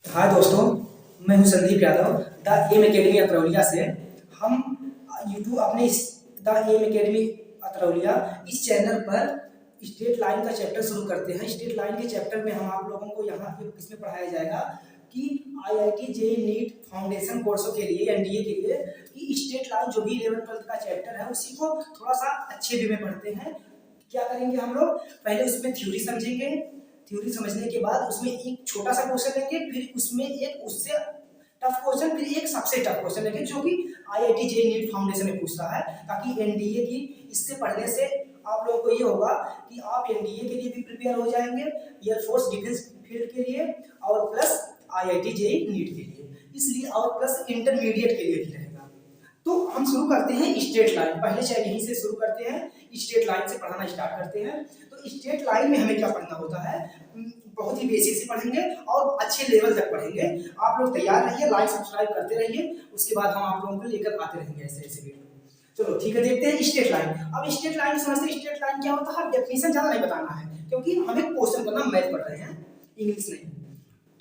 हाय दोस्तों, मैं हूं Sandeep Yadav the M academy Atraulia से। हम यूट्यूब अपने इस द एम एकेडमी अतरौलिया इस चैनल पर स्टेट लाइन का चैप्टर शुरू करते हैं। स्टेट लाइन के चैप्टर में हम आप लोगों को यहाँ इसमें पढ़ाया जाएगा कि आईआईटी जेईई नीट फाउंडेशन कोर्सों के लिए एनडीए के लिए कि स्टेट लाइन जो भी 11th-12th का चैप्टर है उसी को थोड़ा सा अच्छे वे में पढ़ते हैं। क्या करेंगे हम लोग, पहले उसमें थ्योरी समझेंगे। थ्योरी समझने के बाद उसमें एक छोटा सा क्वेश्चन लेंगे, फिर उसमें एक उससे टफ क्वेश्चन, फिर एक सबसे टफ क्वेश्चन लेंगे जो कि आईआईटी जेईई नीट फाउंडेशन में पूछता है, ताकि एनडीए की इससे पढ़ने से आप लोगों को ये होगा कि आप एनडीए के लिए भी प्रिपेयर हो जाएंगे, एयरफोर्स डिफेंस फील्ड के लिए, और प्लस आईआईटी जेईई नीट के लिए, इसलिए और प्लस इंटरमीडिएट के लिए भी रहेगा। तो हम शुरू करते हैं स्टेट लाइन। पहले चाहे यहीं से शुरू करते हैं, स्टेट लाइन से पढ़ाना स्टार्ट करते हैं। तो स्टेट लाइन में हमें क्या पढ़ना होता है, बहुत ही बेसिक से पढ़ेंगे और अच्छे लेवल तक पढ़ेंगे। आप लोग तैयार रहिए, लाइक सब्सक्राइब करते रहिए, उसके बाद हम आप लोगों को लेकर आते रहेंगे ऐसे ऐसे वीडियो। चलो ठीक है, देखते हैं स्टेट लाइन। अब स्टेट लाइन समझते हैं स्टेट लाइन क्या होता है। डेफिनेशन ज्यादा नहीं बताना है क्योंकि हमें क्वेश्चन करना, मैथ पढ़ रहे हैं, इंग्लिश नहीं।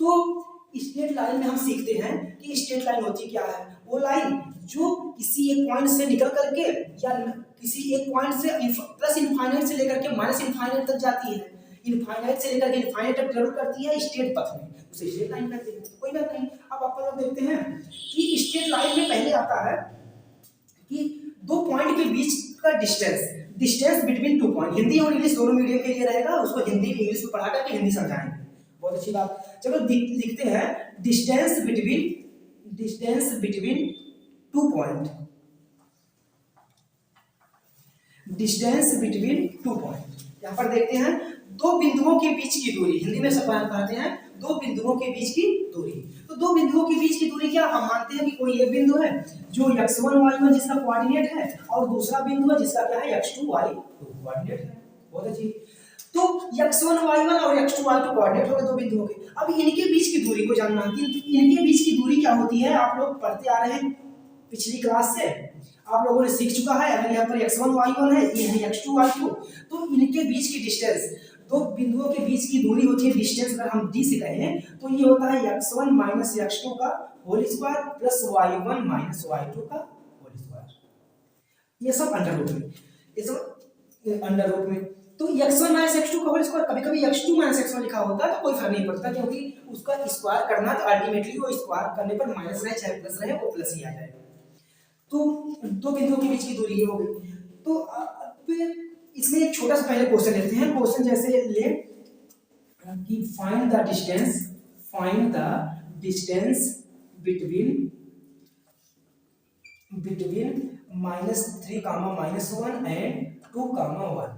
तो स्टेट लाइन में हम सीखते हैं कि स्टेट लाइन होती क्या है। वो लाइन जो किसी एक पॉइंट से निकल करके या किसी एक पॉइंट से प्लस इनफाइनाइट से लेकर के माइनस इनफाइनाइट तक जाती है, इनफाइनाइट से लेकर के इनफाइनाइट तक ट्रेवल करती है स्ट्रेट पथ में, उसे स्ट्रेट लाइन कहते हैं। कोई बात नहीं। अब आप लोग देखते हैं कि स्ट्रेट लाइन में पहले आता है कि दो पॉइंट के बीच का distance between two point. Hindi और इंग्लिश दोनों मीडियम के लिए रहेगा, उसको हिंदी इंग्लिश में पढ़ा करके हिंदी समझाएंगे। बहुत अच्छी बात। चलो लिखते हैं distance between two point. Distance between two point, यहाँ पर देखते हैं दो बिंदुओं के बीच की दूरी। हिंदी में सब कहते हैं दो बिंदुओं के बीच की दूरी। तो दो बिंदुओं के बीच की दूरी क्या, हम मानते हैं कि कोई एक बिंदु है जो x1 y1 जिसका कोऑर्डिनेट है, और दूसरा बिंदु है जिसका क्या है x2 y2 कोऑर्डिनेट है। बहुत अच्छी। तो x1 y1 और x2 y2 कोऑर्डिनेट हो गए दो बिंदुओं के। अब इनके बीच की दूरी को जानना है। इनके बीच की दूरी क्या होती है, आप लोग पढ़ते आ रहे हैं पिछली क्लास से, आप लोगों ने सीख चुका है। अगर यहाँ पर x1 y1 है, ये है x2 y2, तो इनके बीच की डिस्टेंस, दो बिंदुओं के बीच की दूरी होती है डिस्टेंस। अगर हम d से कहें तो ये होता है x1 माइनस x2 का whole square plus y1 minus y2 का होल स्क्वायर। ये सब अंडर रूट में, ये सब अंडर रूट में। तो x1 माइनस x2 का होल स्क्वायर, कभी कभी x2 माइनस x1 लिखा होता है तो कोई फर्क नहीं पड़ता, क्योंकि उसका स्क्वायर करना तो अल्टीमेटली वो स्क्वायर करने पर माइनस रहे चाहे प्लस रहे, वो प्लस ही आ जाएगा। तो दो बिंदुओं के बीच की दूरी हो गई। तो फिर इसमें एक छोटा सा पहले क्वेश्चन लेते हैं। क्वेश्चन जैसे ले कि find the distance between -3, -1 and 2, 1।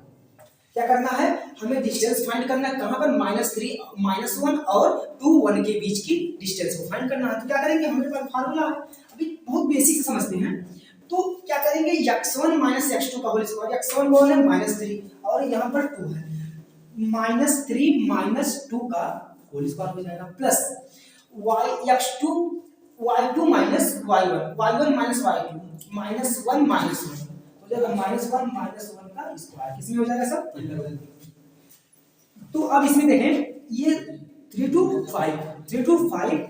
क्या करना है, हमें डिस्टेंस फाइंड करना है। कहां पर, -3, -1 और 2, 1 के बीच की डिस्टेंस को फाइंड करना है। तो क्या करेंगे, हमारे पास फार्मूला है, अभी बहुत बेसिक समझते हैं। तो क्या करेंगे, x1 माइनस x2 का होल स्क्वायर, x1 कौन है -3 और यहाँ पर 2 है, -3 माइनस 2 का होल स्क्वायर हो जाएगा, plus y2 minus y1 minus y2, -1 minus 1 हो जाएगा, -1 माइनस 1 का स्क्वायर। किसमें हो जाएगा सब। तो अब इसमें देखें, ये 3 to 5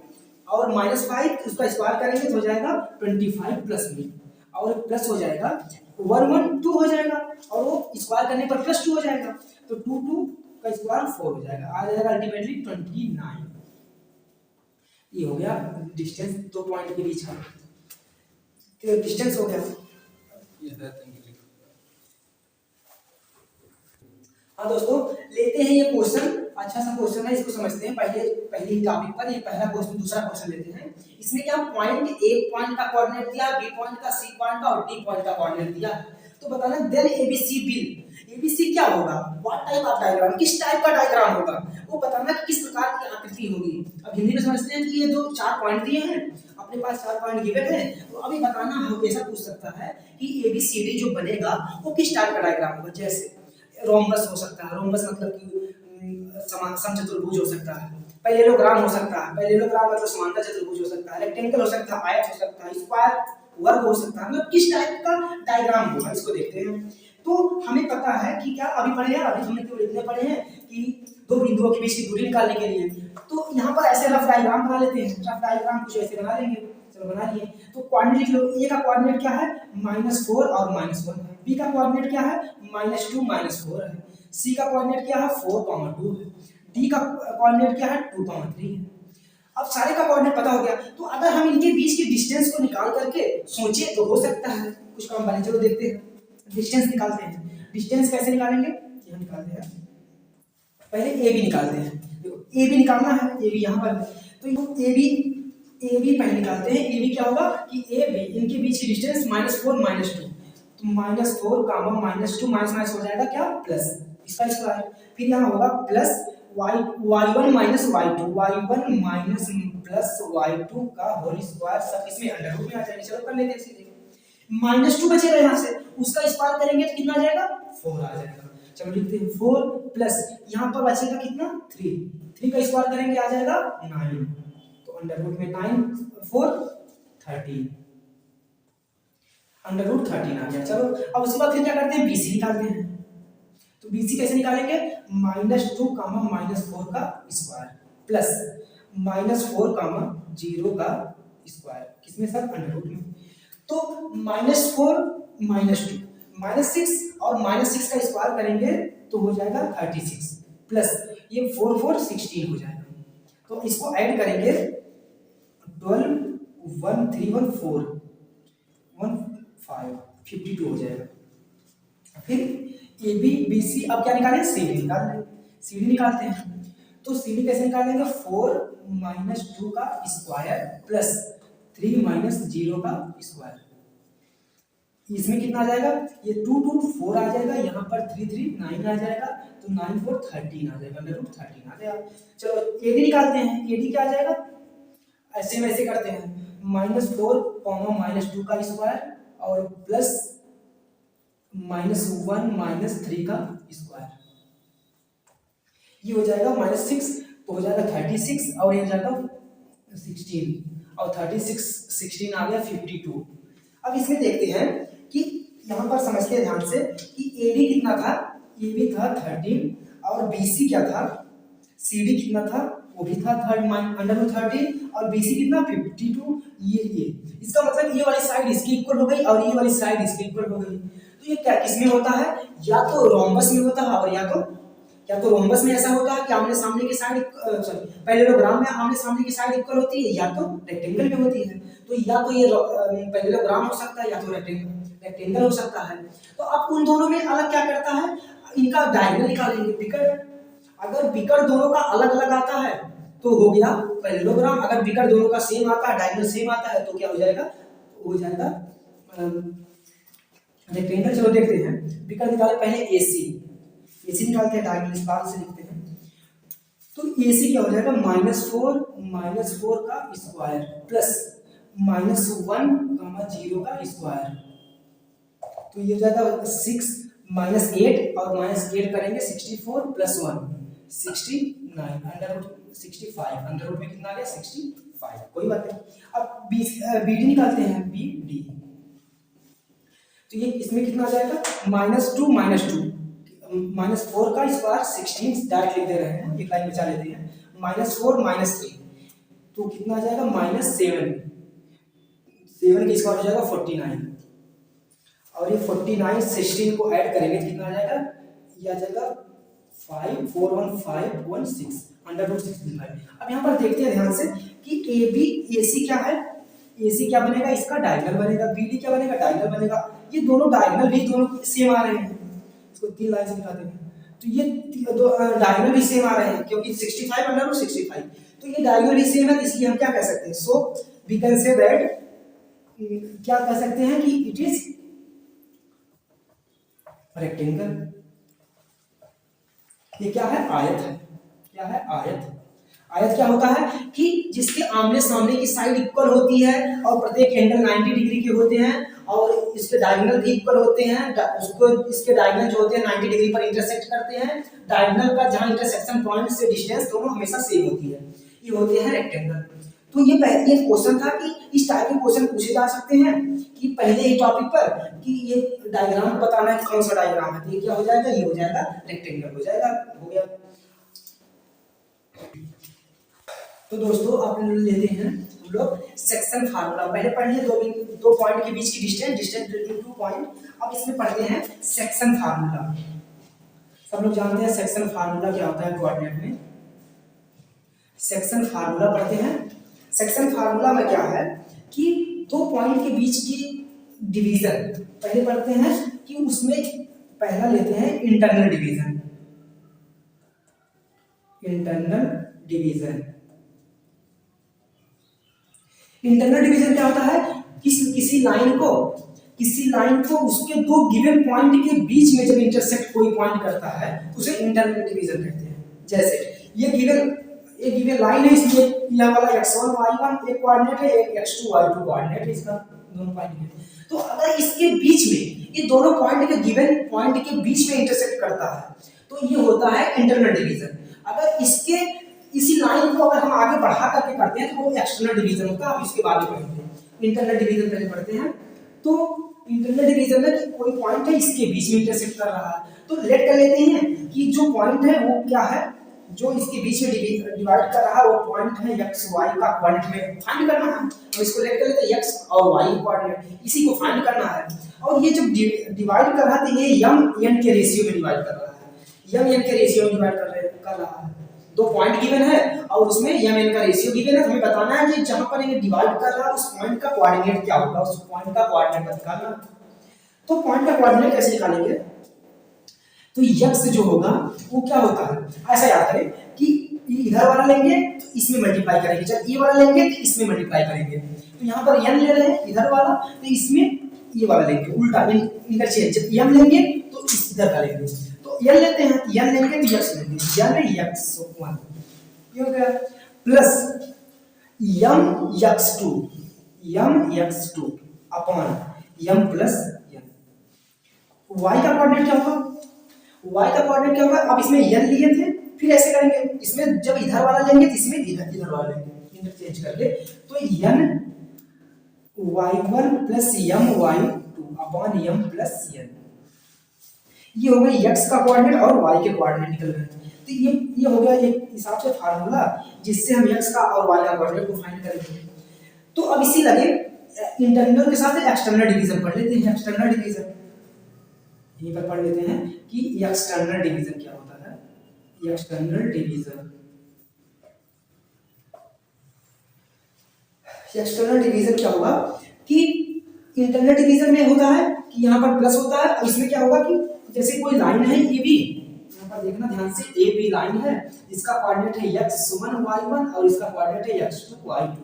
और -5 उसका स्क्वायर करेंगे तो हो जाएगा 25 प्लस में, और प्लस हो जाएगा 1 2 हो जाएगा, और वो स्क्वायर करने पर प्लस 2 हो जाएगा, तो 2 का स्क्वायर 4 हो जाएगा, आ जाएगा अल्टीमेटली 29। ये हो गया डिस्टेंस दो पॉइंट के बीच का, तो डिस्टेंस हो गया। हाँ दोस्तों, लेते हैं ये क्वेश्चन, अच्छा सा क्वेश्चन है, इसको समझते हैं। पहले ही टॉपिक पर ये पहला क्वेश्चन, दूसरा क्वेश्चन लेते हैं। इसमें क्या पॉइंट, एक पॉइंट का कोऑर्डिनेट दिया, बी पॉइंट का, सी पॉइंट का और डी पॉइंट का कोऑर्डिनेट दिया। तो बताना देन एबीसी बिल, एबीसी क्या होगा, व्हाट टाइप ऑफ डायग्राम, किस टाइप का डायग्राम होगा, वो बताना किस प्रकार की आकृति होगी। अब हिंदी में समझते हैं कि ये दो 4 पॉइंट दिए हैं, अपने पास 4 पॉइंट गिवन है, तो अभी बताना हम कैसा पूछ सकता है कि एबीसीडी जो बनेगा वो किस टाइप का डायग्राम होगा। जैसे रोम्बस हो सकता है, रोम्बस मतलब कि समचतुर्भुज हो सकता है, पैरेललोग्राम हो सकता है, पैरेललोग्राम मतलब समांतर चतुर्भुज हो सकता है, रेक्टेंगल हो सकता है, आयत हो सकता है, स्क्वायर वर्ग हो सकता है, मतलब किस टाइप का डायग्राम होगा इसको देखते हैं। तो हमें पता है कि क्या अभी पढ़े हैं, अभी हमने केवल इतने पढ़े हैं कि दो बिंदुओं के बीच की दूरी निकालने के लिए। तो यहाँ पर ऐसे रफ डायग्राम बना लेते हैं, रफ डायग्राम कुछ ऐसे बना लेंगे। चलो बना लिए। तो कोऑर्डिनेट लिख लो। ए का कोऑर्डिनेट क्या है -4 और -1 है। बी का कोऑर्डिनेट क्या है -2 -4 है। सी का कोऑर्डिनेट क्या है 4, 2 है। डी का कोऑर्डिनेट क्या है 2, 3 है। अब सारे का कोऑर्डिनेट पता हो गया, तो अगर हम इनके बीच की डिस्टेंस को निकाल करके सोचे तो हो सकता है कुछ काम बने। चलो देखते हैं, डिस्टेंस निकालते हैं। डिस्टेंस कैसे निकालेंगे, ये निकालते हैं। पहले ए बी निकालते हैं। देखो ए बी निकालना है, ए बी यहाँ पर, तो ए बी पहले निकालते हैं। ए बी क्या होगा कि ए बी इनके बीच की डिस्टेंस -4 -2, तो -4 कामा -2 माइनस हो जाएगा क्या प्लस, इसका स्क्वायर। फिर यहाँ होगा plus y1 minus y2, y1 minus plus y2 का होल स्क्वायर, सब इसमें अंडर रूट में आ जाएगा। चलो कर लेते हैं सीधे। -2 बचेगा यहाँ से, उसका स्क्वायर करेंगे तो कितना आ जाएगा 4 आ जाएगा। चलो लिखते हैं 4 प्लस यहाँ पर बचेगा कितना 3 का स्क्वायर करेंगे आ जाएगा 9, तो अंडर रूट में 9 4 13, अंडर रूट 13 आ गया। चलो अब उसके बाद फिर क्या करते हैं, बीसी निकालते हैं। तो बीसी कैसे निकालेंगे, -2 कामा -4 का स्क्वायर प्लस -4 कामा 0 का स्क्वायर, किसमें सर अंडर रूट में। तो -4 -2 -6 और -6 का स्क्वायर करेंगे तो हो जाएगा 36 प्लस ये 4 4 16 हो जाएगा। तो इसको ऐड करेंगे 12 1 3 1 4 1 5 52 हो जाएगा। फिर ए बी बी सी, अब क्या निकालें, सी डी निकाल लें। सी डी निकालते हैं। तो सी डी कैसे निकालेंगे, 4 -2 का स्क्वायर प्लस 3 -0 का स्क्वायर, इसमें कितना आ जाएगा, ये 2 2 4 आ जाएगा, यहाँ पर 3 3 9 आ जाएगा, तो 9 4 13 आ जाएगा, अंडर रूट 13 आ गया। चलो ए डी निकालते हैं। ए डी क्या आ जाएगा, ऐसे वैसे करते हैं, -4 -2 का स्क्वायर और प्लस -1 -3 का स्क्वायर, ये हो जाएगा -6, तो हो जाएगा 36 और ये हो जाएगा 16 और 36 16 आ गया 52। अब इसमें देखते हैं कि यहाँ पर समझते हैं ध्यान से कि ए डी कितना था, ए बी था 13 और बी सी क्या था, सी डी कितना था, वो भी था अंडर रूट 13 और बी सी कितना 52। ये इसका मतलब ये वाली साइड इसकी इक्वल हो गई और ये वाली साइड इसकी इक्वल हो गई। तो ये क्या किसमें होता है, या तो रोम्बस में होता है और या तो रोम्बस में ऐसा होता है कि आमने सामने की साइड पैरेललोग्राम में आमने सामने की साइड इक्वल होती है, या तो रेक्टेंगल में होती है। तो या तो ये पैरेललोग्राम हो सकता है या तो रेक्टेंगल हो सकता है। तो अब उन दोनों में अलग क्या करता है, इनका डायगोनल निकालेंगे, बिकड़। अगर बिकड़ दोनों का अलग अलग आता है तो हो गया पैरेललोग्राम, अगर बिकड़ दोनों का सेम आता है, डायगोनल सेम आता है, तो क्या हो जाएगा, हो जाएगा रेक्टेंगल। चलो देखते हैं, बिकड़ निकाले पहले एसी निकालते हैं, डायगोनल इस बात से लिखते हैं। तो एसी क्या हो जाएगा, -4 का स्क्वायर प्लस -1 0 का स्क्वायर, तो ये हो जाएगा 6 -8 और -8 करेंगे 64 + 1 69 अंडर रूट 65, अंडर रूट में कितना आ गया 65, कोई बात नहीं। अब बी डी निकालते हैं, बी डी, तो ये इसमें कितना आ जाएगा, -2 -4 का स्क्वायर 16 डायरेक्ट लिख दे रहे हैं, एक लाइन बचा लेते हैं, -4 -3 तो कितना आ जाएगा -7 का स्क्वायर हो जाएगा 49 और ये 49 16 को ऐड करेंगे तो कितना आ जाएगा, ये आ जाएगा 5 4 1 5 1 6 अंडर रूट 65। अब यहाँ पर देखते हैं ध्यान से कि ए बी ए सी क्या है, ए सी क्या बनेगा, इसका डायगोनल बनेगा, बी डी क्या बनेगा, डायगोनल बनेगा। ये दोनों डायगोनल भी दोनों सेम आ रहे हैं, इसको 3 लाइन से दिखाते हैं। तो ये दो डायगोनल भी सेम आ रहे हैं क्योंकि 65 अंडर रूट 65, तो ये डायगोनल भी सेम है, इसलिए हम क्या कह सकते हैं, so we can say that, क्या कह सकते हैं कि इट इज रेक्टेंगल। ये क्या है, आयत है। क्या है, आयत। आयत क्या होता है कि जिसके आमने सामने की साइड इक्वल होती है और प्रत्येक एंगल 90 डिग्री के होते हैं और इसके डायगोनल भी इक्वल होते हैं, उसको इसके डायगोनल जो होते हैं 90 डिग्री पर इंटरसेक्ट करते हैं। डायगोनल का जहां इंटरसेक्शन पॉइंट से डिस्टेंस दोनों हमेशा सेम होती है, ये होते हैं रेक्टेंगल। तो ये क्वेश्चन था कि इस टाइप के क्वेश्चन पूछे जा सकते हैं कि पहले ही टॉपिक पर कि ये डायग्राम बताना है कौन सा डायग्राम है, तो ये क्या हो जाएगा, ये हो जाएगा रेक्टेंगल हो जाएगा, हो गया। तो दोस्तों आप लेते हैं हम लोग सेक्शन फार्मूला, पहले पढ़ लिए दो पॉइंट के बीच की डिस्टेंस बिटवीन टू पॉइंट। अब इसमें पढ़ते हैं सेक्शन फार्मूला। सब लोग जानते हैं सेक्शन फार्मूला क्या होता है कोऑर्डिनेट में। सेक्शन फार्मूला पढ़ते हैं। सेक्शन फार्मूला में क्या है कि दो पॉइंट के बीच की डिवीजन पहले पढ़ते हैं कि उसमें पहला लेते हैं इंटरनल डिवीजन। इंटरनल डिवीजन क्या होता है, किसी लाइन को उसके दो गिवन पॉइंट के बीच में जब इंटरसेक्ट कोई पॉइंट करता है उसे इंटरनल डिवीजन कहते हैं। जैसे ये गिवन लाइन है, इसमें यह वाला x1 y1 एक कोऑर्डिनेट है, एक x2 y2 कोऑर्डिनेट है, इसका दोनों पॉइंट है। तो अगर इसके बीच में ये दोनों पॉइंट के गिवन पॉइंट के बीच में इंटरसेक्ट करता है तो ये होता है इंटरनल डिवीजन। अगर इसी लाइन को अगर हम आगे बढ़ा करके करते हैं तो वो एक्सटर्नल डिवीजन होता है। आप इसके बाद पढ़ेंगे। इंटरनल डिवीजन पहले पढ़ते हैं। तो इंटरनल डिवीजन में कि कोई पॉइंट है इसके बीच में इंटरसेक्ट कर रहा है, तो लेट कर लेते हैं कि जो पॉइंट है वो क्या है, जो इसके बीच में डिवाइड कर रहा है वो पॉइंट है x y का कोऑर्डिनेट में फाइंड करना है। तो इसको लेट कर लेते हैं x और y कोऑर्डिनेट, इसी को फाइंड करना है। और ये जब डिवाइड कर रहा है तो ये m n के रेशियो में डिवाइड कर रहा है, m n के रेशियो में डिवाइड कर रहा है। दो पॉइंट गिवन है और उसमें m n का रेशियो गिवन है, हमें बताना है कि जहां पर ये डिवाइड कर रहा है उस पॉइंट का कोऑर्डिनेट क्या होगा, उस पॉइंट का कोऑर्डिनेट निकालना। तो पॉइंट का कोऑर्डिनेट कैसे निकालेंगे, तो x जो होगा वो क्या होता है, ऐसा याद करें कि इधर वाला लेंगे तो इसमें मल्टीप्लाई करेंगे, जब ये वाला लेंगे तो इसमें मल्टीप्लाई करेंगे। तो यहाँ पर n ले रहे हैं इधर वाला तो इसमें ये वाला लेंगे, उल्टा इंटरचेंज। जब m लेंगे तो इधर का लेंगे, तो n लेते हैं, n लेंगे तो x लेंगे, n x1 ये हो गया plus m x2 upon m plus n। y का कोऑर्डिनेट क्या होगा, y का कोऑर्डिनेट क्या होगा, अब इसमें n लिए थे फिर ऐसे करेंगे, इसमें जब इधर वाला लेंगे तो इसमें इधर वाला लेंगे, इंटरचेंज कर ले। तो n y1 plus m y2 upon m plus n, ये हो गया x का कोऑर्डिनेट और y के कोऑर्डिनेट निकल रहे हैं। तो ये हो गया एक हिसाब से फार्मूला जिससे हम x का और y का कोऑर्डिनेट को फाइंड करेंगे। तो अब इसी लगे इंटरनल के साथ एक्सटर्नल डिवीजन पढ़ लेते हैं। एक्सटर्नल डिवीजन यहीं पर पढ़ लेते हैं कि एक्सटर्नल डिवीजन क्या होता है। एक्सटर्नल डिवीजन क्या होगा कि इंटरनल डिवीजन में होता है कि यहाँ पर प्लस होता है, इसमें क्या होगा कि जैसे कोई लाइन है ए बी, यहाँ पर देखना ध्यान से, ए बी लाइन है, इसका कोऑर्डिनेट है x1 y1 और इसका कोऑर्डिनेट है x2 y2।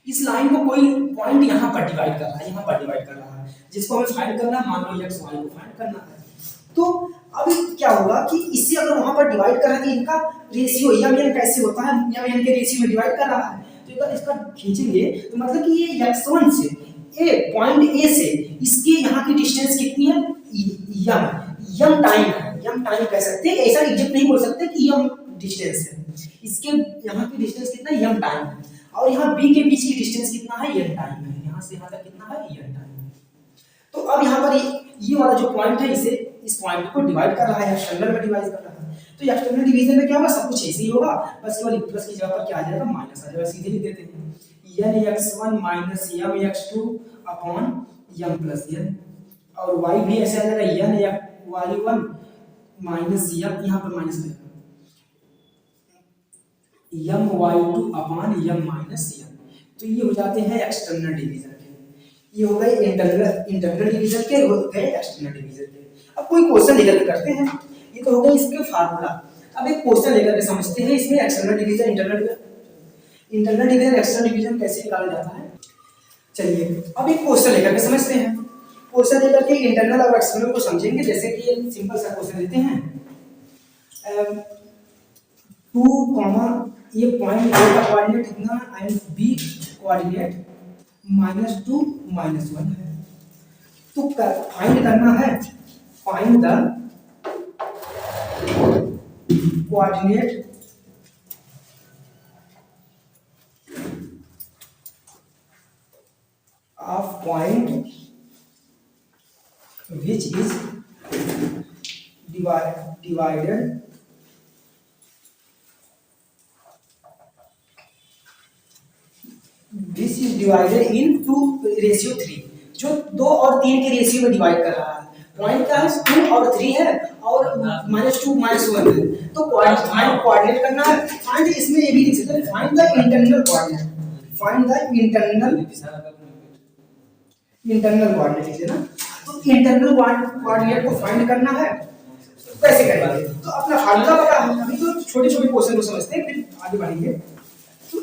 इस लाइन को कोई पॉइंट यहाँ पर डिवाइड कर रहा है, जिसको हमें फाइंड करना है, मान लो x y को फाइंड करना है। तो अब क्या होगा कि इससे अगर वहां पर डिवाइड कर रहा है, इनका रेशियो m n कैसे होता है, m n के रेशियो में डिवाइड कर रहा है, तो अगर इसका खींचेंगे तो मतलब कि ये x1 से पॉइंट ए से इसके यहाँ की डिस्टेंस कितनी है, यम टाइम है, यम टाइम कह सकते हैं, ऐसा एग्जैक्ट नहीं बोल सकते कि यम डिस्टेंस है, इसके यहाँ की डिस्टेंस कितना यम टाइम है, और यहाँ बी के बीच की डिस्टेंस कितना है, यन टाइम है, यहाँ से यहाँ तक कितना है, यन टाइम है। तो अब यहाँ पर ये वाला जो पॉइंट है इसे इस पॉइंट को डिवाइड कर रहा है, एक्सटर्नल में डिवाइड कर रहा है। तो एक्सटर्नल डिवीजन में क्या होगा, सब कुछ ऐसे ही होगा, बस केवल प्लस की जगह पर क्या आ जाएगा, माइनस आ जाएगा। सीधे लिख देते हैं n x1 minus m x2 upon m plus n, और y भी ऐसे आ जाएगा n y1 माइनस m, यहाँ पर माइनस लगेगा m y2 upon m minus m। तो ये हो जाते हैं एक्सटर्नल डिवीजन के, ये हो गए इंटरनल डिवीजन के, हो गए एक्सटर्नल डिवीजन के। अब कोई क्वेश्चन लेकर के करते हैं, ये तो हो गए इसके फार्मूला। अब एक क्वेश्चन लेकर के समझते हैं इसमें external division internal division external division कैसे निकाला जाता है। चलिए अब एक क्वेश्चन लेकर के समझते हैं। क्वेश्चन लेकर के इंटरनल और एक्सटर्नल को समझेंगे। जैसे कि एक सिंपल सा क्वेश्चन लेते हैं, 2, ये पॉइंट ए का कोऑर्डिनेट कितना एंड बी कोऑर्डिनेट -2 -1 है। तो फाइंड करना है, find the coordinate point which is divided this is divided in 2:3, जो 2 और 3 के रेशियो में डिवाइड कर रहा है। पॉइंट का 2 और 3 है और -2 -1 है, तो कोऑर्डिनेट करना है। फाइंड, इसमें ये भी लिख सकते हैं, find the internal coordinate, find the internal coordinate लिखिए ना। तो इंटरनल कोऑर्डिनेट को फाइंड करना है, कैसे करेंगे? तो अपना फार्मूला पता है, अभी तो छोटे छोटे क्वेश्चन को समझते हैं, फिर आगे बढ़ेंगे। तो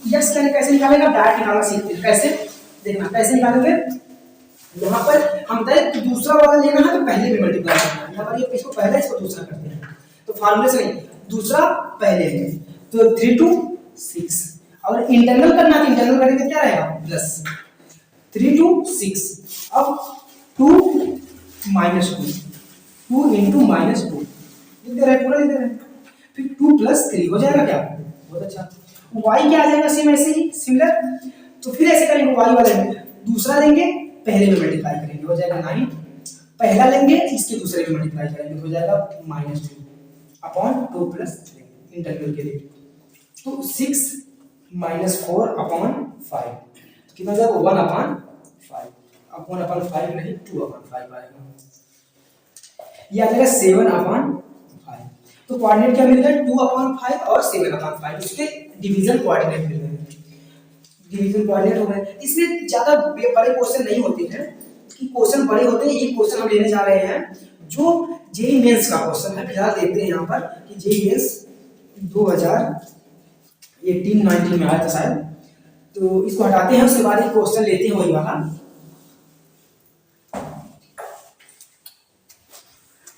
यस कैसे निकालेगा, डायरेक्ट निकालना सीखते हैं। कैसे देखना, कैसे निकालेंगे? यहाँ पर हम तय दूसरा वाला लेना है तो पहले में मल्टीप्लाई करना है। यहाँ पर ये इसको पहले, इसको दूसरा करते हैं, तो फार्मूले से नहीं, दूसरा पहले है। तो 3 to 6 और इंटरनल करना, तो इंटरनल करेंगे क्या रहेगा, प्लस 3 to 6। अब 2 -2, 2 into -2 लिख दे रहे हैं, पूरा लिख दे रहे हैं। फिर 2 + 3 हो जाएगा क्या, बहुत अच्छा। y क्या आ जाएगा, सेम ऐसे ही सिमिलर। तो फिर ऐसे करेंगे, y वाले में दूसरा लेंगे, पहले में मल्टीप्लाई करेंगे, हो जाएगा 9। पहला लेंगे, इसके दूसरे में मल्टीप्लाई करेंगे, हो जाएगा -2 अपॉन 2 + 3 इंटरवल के लिए। तो 6 - 4 अपॉन 5 कितना हो जाएगा, 1/5, अपॉन 5 नहीं 2/5 आएगा। ये आ जाएगा 7/5। तो कोऑर्डिनेट क्या मिल गया, 2/5 और 7/5, इसके डिवीजन कोऑर्डिनेट मिल गए, डिवीजन कोऑर्डिनेट हो गए। इसमें ज्यादा बड़े क्वेश्चन नहीं होते हैं, कि क्वेश्चन बड़े होते हैं। एक क्वेश्चन हम लेने जा रहे हैं जो जेईई मेंस का क्वेश्चन है, फिलहाल देखते हैं यहाँ पर कि जेईई मेंस 2018-19 में आया था शायद, तो इसको हटाते हैं, उसके बाद एक क्वेश्चन लेते हैं वही वाला।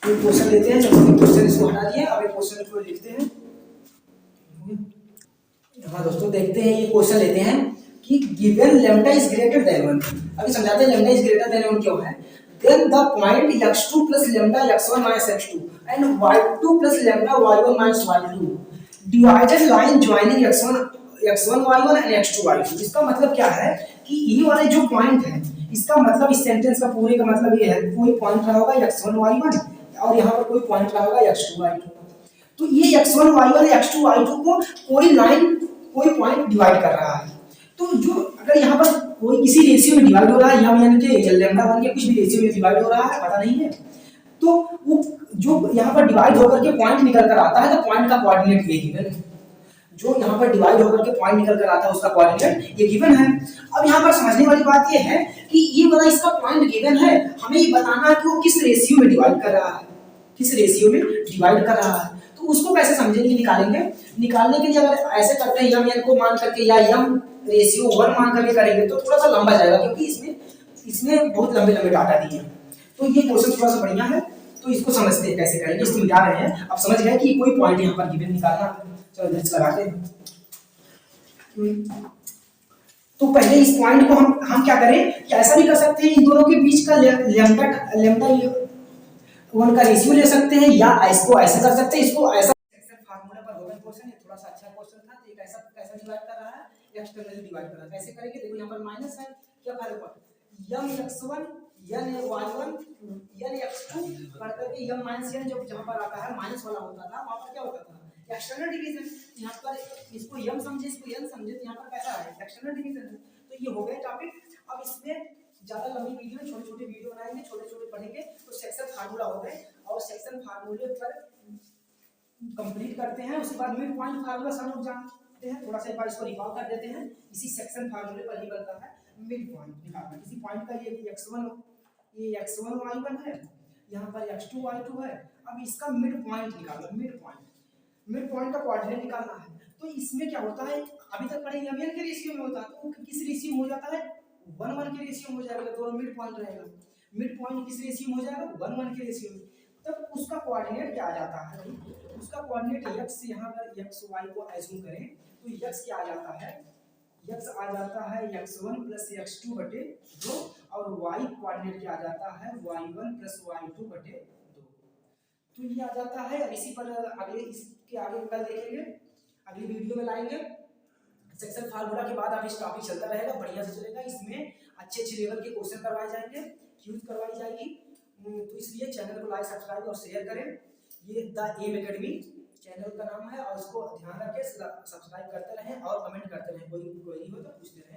एक क्वेश्चन लेते हैं, जब क्वेश्चन इसको हटा दिए, अब एक क्वेश्चन को लिखते हैं। हाँ दोस्तों, देखते हैं, ये क्वेश्चन लेते हैं कि given lambda is greater than 1। अभी समझाते हैं लैम्डा इज ग्रेटर देन 1 क्यों है। Then the point x2 + lambda x1 - x2 and y2 + lambda y1 - y2 divided line joining x1 y1 and x2 y2। इसका मतलब क्या है कि ये वाले जो पॉइंट है, इसका मतलब इस सेंटेंस का पूरे का मतलब ये है, कोई पॉइंट रहा होगा x1 y1 और यहाँ पर कोई पॉइंट रहा होगा x2 y2। तो ये x1 y1 x2 y2 को कोई लाइन, कोई पॉइंट डिवाइड कर रहा है। तो जो अगर यहाँ पर कोई किसी रेशियो में डिवाइड हो रहा है, यानी कि लैम्डा 1 के कुछ भी रेशियो में डिवाइड हो रहा है, पता नहीं है, तो वो जो यहाँ पर डिवाइड होकर के पॉइंट निकल कर आता है, तो पॉइंट का कोऑर्डिनेट ये गिवन है। जो यहाँ पर डिवाइड होकर के पॉइंट निकल कर आता है, उसका कोऑर्डिनेट ये गिवन है। अब यहाँ पर समझने वाली बात ये है कि ये वाला इसका पॉइंट गिवन है, हमें ये बताना है कि वो किस रेशियो में डिवाइड कर रहा है, किस रेशियो में डिवाइड कर रहा है। तो उसको कैसे समझेंगे, निकालेंगे। निकालने के लिए अगर ऐसे करते हैं, यम को मान करके या यम रेशियो 1 मान करके करेंगे तो थोड़ा सा लंबा जाएगा, क्योंकि इसमें बहुत लंबे लंबे डाटा दिए हैं। तो ये क्वेश्चन थोड़ा सा बढ़िया है, तो इसको समझते हैं कैसे करेंगे। इसको मिटा रहे हैं, अब समझ गए कि कोई पॉइंट यहाँ पर गिवन निकालना। चलो नेक्स्ट लगाते हैं। तो पहले इस पॉइंट को हम क्या करें कि ऐसा भी कर सकते हैं, इन दोनों के बीच का लैम्डा 1 का रेशियो ले सकते हैं, या इसको ऐसे कर सकते हैं, इसको ऐसा फार्मूला पर होगा क्वेश्चन। ये थोड़ा सा अच्छा क्वेश्चन था। तो कैसा कैसा डिवाइड कर रहा है, एक्सटर्नली डिवाइड कर रहा है। कैसे करेंगे, देखो यहाँ पर माइनस है, क्या फर्क पड़ता है, m x1 n y1 n x2 करके m - n जब जहां पर आता है माइनस वाला होता था, वहां पर क्या होता था, एक्सटर्नल डिवीजन। यहाँ पर इसको m समझे, इसको n समझे, तो यहाँ पर कैसा है, एक्सटर्नल डिवीजन है। तो ये हो गया टॉपिक। अब इसमें ज्यादा लंबी वीडियो, छोटे छोटे वीडियो बनाएंगे, छोटे छोटे पढ़ेंगे। तो सेक्शन फार्मूला हो गए, और सेक्शन फार्मूले पर कंप्लीट करते हैं। उसके बाद मिड पॉइंट फार्मूला सब लोग जानते हैं, थोड़ा सा एक बार इसको रिकॉल कर देते हैं। इसी सेक्शन फार्मूले पर ही बनता है मिड पॉइंट निकालना। किसी पॉइंट का ये x1 y1 है, यहाँ पर x2 y2 है। अब इसका मिड पॉइंट निकालना, मिड पॉइंट का कोऑर्डिनेट निकालना है। तो इसमें क्या होता है, अभी तक पढ़े m n के रेशियो में होता है, तो किस रेशियो में हो जाता है, 1:1 के रेशियो में हो जाएगा। दोनों मिड पॉइंट रहेगा, मिड पॉइंट किस रेशियो में हो जाएगा, 1:1 के रेशियो में। तब उसका कोऑर्डिनेट क्या आ जाता है, उसका कोऑर्डिनेट x, यहाँ पर x y को एज्यूम करें तो x क्या आ जाता है, x आ जाता है x1 + x2/2, और y कोऑर्डिनेट क्या आ जाता है, y1 + y2/2। तो ये आ जाता है। अब इसी पर अगले, इसके आगे कल देखेंगे, अगली वीडियो में लाएंगे। सेक्शन फार्मूला के बाद अब इस टॉपिक चलता रहेगा, बढ़िया से चलेगा। इसमें अच्छे अच्छे लेवल के क्वेश्चन करवाए जाएंगे, क्यूज करवाई जाएगी। तो इसलिए चैनल को लाइक, सब्सक्राइब और शेयर करें। ये द एम एकेडमी चैनल का नाम है और इसको ध्यान रखें, सब्सक्राइब करते रहें और कमेंट करते रहें, कोई क्वेरी हो तो पूछते रहें।